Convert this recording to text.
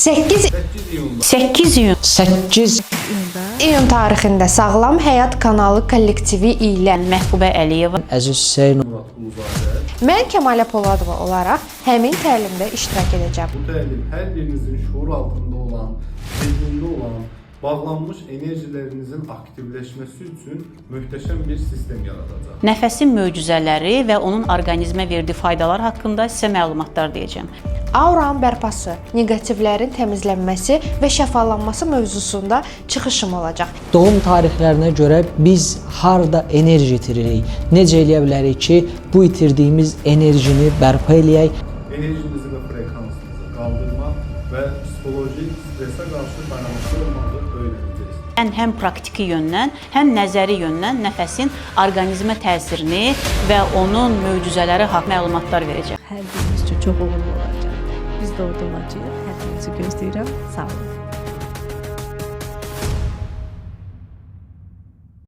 8 8 iyun 8 iyun tarixində Sağlam Həyat kanalı kollektivi ilə Məhbubə Əliyeva, Əziz Hüseynov. mən Kəmalə Poladova olaraq həmin təlimdə iştirak edəcəm. Bu təlim hər birinizin şuur altında olan, zihnində olan, bağlanmış enerjilerinizin aktivləşməsi üçün möhtəşəm bir sistem yaradacaq. nəfəsin möcüzələri və onun orqanizmə verdiyi faydalar haqqında sizə məlumatlar deyəcəm. Auranın bərpası, neqativlərin təmizlənməsi və şəfalanması mövzusunda çıxışım olacaq. Doğum tarixlərinə görə biz harda enerji itiririk? Necə eləyə bilərik ki, bu itirdiyimiz enerjini bərpa eləyək? Enerjinizi və frekansınızı qaldırmaq və psixolojik stresə qarşı dayanıqlı olmağı öyrənəcəksiniz. Həm praktiki yöndən, həm nəzəri yöndən nəfəsin orqanizmə təsirini və onun möcüzələri haqqında məlumatlar verəcəm. Hər biriniz üçün çox uğurlu olacaq. Biz də orada olacağıq. Hər birinizi gözləyirəm. Sağ olun.